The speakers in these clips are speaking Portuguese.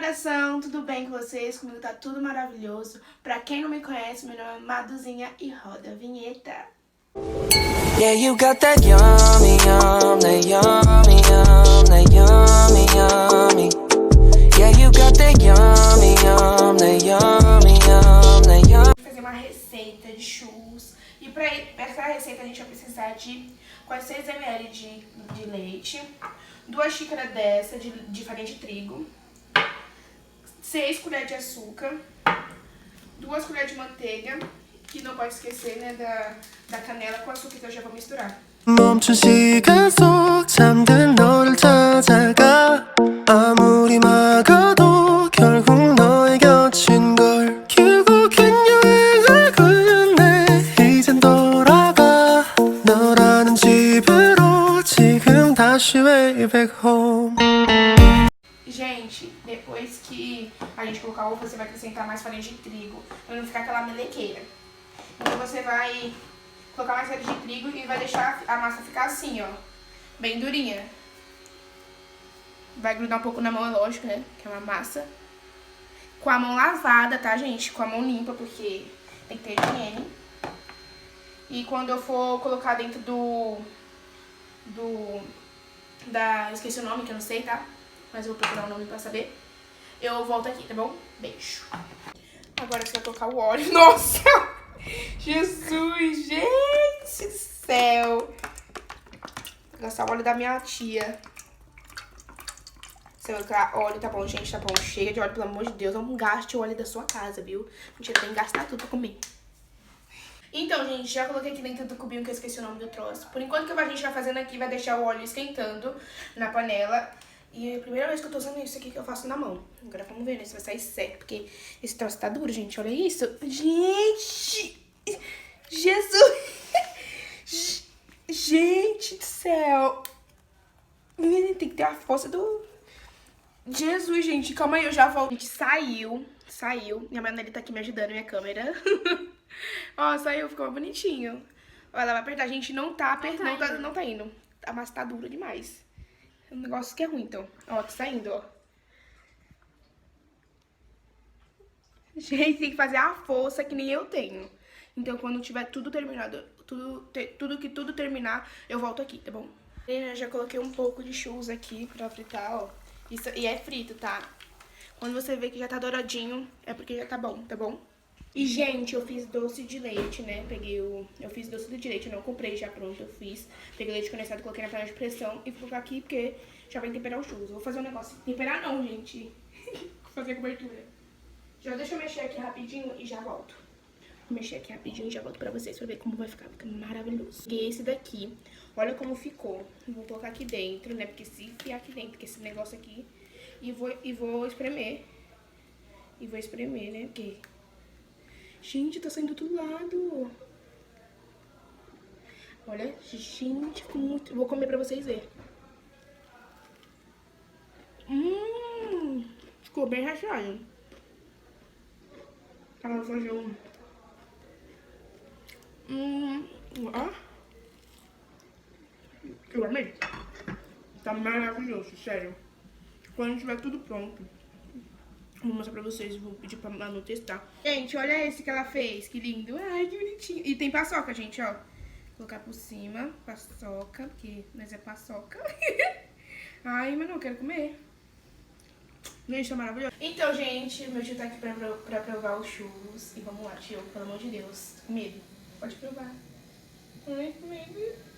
coração, tudo bem com vocês? Comigo tá tudo maravilhoso. Pra quem não me conhece, meu nome é Maduzinha e roda a vinheta. Yeah, you got that yummy, that yummy, that yummy, yummy. Yeah, you got that yummy, that yummy, that yummy. Vou fazer uma receita de churros. E pra essa receita a gente vai precisar de 400 ml de leite, 2 xícaras dessa de farinha de trigo, 6 colheres de açúcar, 2 colheres de manteiga, que não pode esquecer, né, da canela com açúcar que eu já vou misturar. 멈춘 시간 속 잠든 너를 찾아가 아무리 막아도 결국 너의 곁인 걸 결국엔 여행을 끝내 이젠 돌아가 너라는 집으로 지금 다시 way back home. Gente, depois que a gente colocar o ovo, você vai acrescentar mais farinha de trigo, pra não ficar aquela melequeira. Então você vai colocar mais farinha de trigo e vai deixar a massa ficar assim, ó, bem durinha. Vai grudar um pouco na mão, é lógico, né, que é uma massa. Com a mão lavada, tá, gente? Com a mão limpa, porque tem que ter higiene. E quando eu for colocar dentro esqueci o nome, que eu não sei, tá? Mas eu vou procurar o nome pra saber. Eu volto aqui, tá bom? Beijo. Agora você vai colocar o óleo. Nossa! Jesus, gente do céu. Vou gastar o óleo da minha tia. Você vai colocar óleo, tá bom, gente? Tá bom. Chega de óleo, pelo amor de Deus. Não gaste o óleo da sua casa, viu? Mentira, tem que gastar tudo pra comer. Então, gente, já coloquei aqui dentro do cubinho que eu esqueci o nome do troço. Por enquanto que a gente vai fazendo aqui, vai deixar o óleo esquentando na panela. E é a primeira vez que eu tô usando isso aqui que eu faço na mão. Agora vamos ver, né, se vai sair certo, porque esse troço tá duro, gente. Olha isso. Gente! Jesus! Gente do céu! Tem que ter a força do... Jesus, gente. Calma aí, eu já volto. Gente, saiu. Minha mãe tá aqui me ajudando, minha câmera. Ó, saiu, ficou bonitinho. Ó, ela vai apertar. Gente, não tá apertando, não tá indo. A massa tá dura demais. É um negócio que é ruim, então. Ó, tá saindo, ó. Gente, tem que fazer a força que nem eu tenho. Então, quando tiver tudo terminado, tudo terminar, eu volto aqui, tá bom? Eu já coloquei um pouco de churros aqui pra fritar, ó. Isso, e é frito, tá? Quando você vê que já tá douradinho, é porque já tá bom, tá bom? E, gente, eu fiz doce de leite, né? Eu fiz doce de leite, eu não comprei já pronto, eu fiz. Peguei leite condensado, coloquei na panela de pressão e vou colocar aqui porque já vai temperar os churros. Vou fazer um negócio. Temperar não, gente. Vou fazer a cobertura. Já deixa eu mexer aqui rapidinho e já volto. Vou mexer aqui rapidinho e já volto pra vocês pra ver como vai ficar. Fica maravilhoso. E esse daqui, olha como ficou. Vou colocar aqui dentro, né? Porque se enfiar aqui dentro, que esse negócio aqui. E vou espremer. E vou espremer, né? Porque... Gente, tá saindo do outro lado. Olha, gente, ficou muito... Vou comer pra vocês verem. Ficou bem recheado. Tá, vou fazer um... Ó. Eu amei. Tá maravilhoso, sério. Quando tiver tudo pronto, vou mostrar pra vocês, vou pedir pra Manu testar. Gente, olha esse que ela fez, que lindo. Ai, que bonitinho. E tem paçoca, gente, ó. Vou colocar por cima, paçoca, porque nós é paçoca. Ai, mas não, eu quero comer. Gente, tá maravilhoso. Então, gente, meu tio tá aqui pra provar os churros. E vamos lá, tio, pelo amor de Deus. Com medo. Pode provar. Ai, com medo.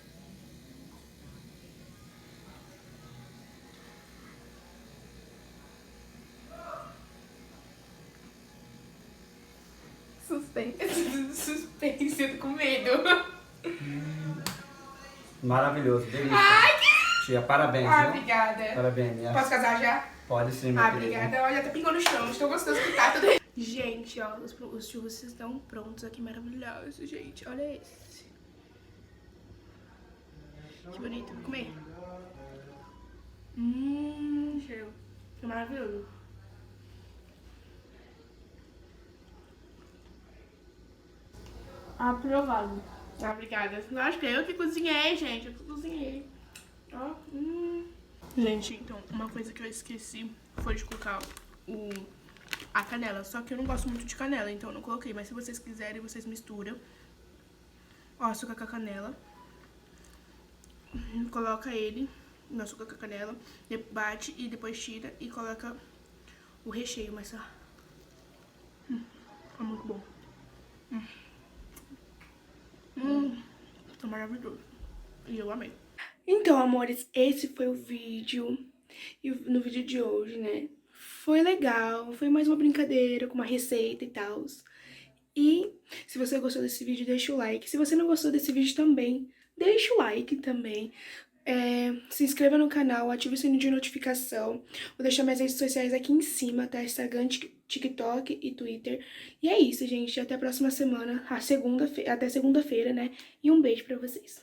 Suspense, eu tô com medo. Maravilhoso, delícia. Ai, Tia, parabéns, ah, viu? obrigada. Parabéns. Posso casar já? Pode sim, minha querida. Obrigada. Olha, tá pingando no chão. Estou gostoso que tá tudo. Gente, ó, os churros estão prontos aqui, maravilhosos, gente. Olha esse. Que bonito. Vou comer. Cheiro. Que maravilhoso. Aprovado. Ah, obrigada. Eu acho que eu que cozinhei, gente. Eu que cozinhei. Ó. Gente, então, uma coisa que eu esqueci foi de colocar a canela. Só que eu não gosto muito de canela, então eu não coloquei. Mas se vocês quiserem, vocês misturam o açúcar com a canela. Coloca ele no açúcar com a canela, bate e depois tira e coloca o recheio, mas ó, é muito bom. Tá maravilhoso. E eu amei. Então, amores, esse foi o vídeo. E no vídeo de hoje, né, foi legal, foi mais uma brincadeira com uma receita e tal. E se você gostou desse vídeo, deixa o like. Se você não gostou desse vídeo também, deixa o like também. Se inscreva no canal, ative o sininho de notificação. Vou deixar minhas redes sociais aqui em cima, tá? Instagram, TikTok e Twitter. E é isso, gente. Até a próxima semana, até segunda-feira, né? E um beijo pra vocês.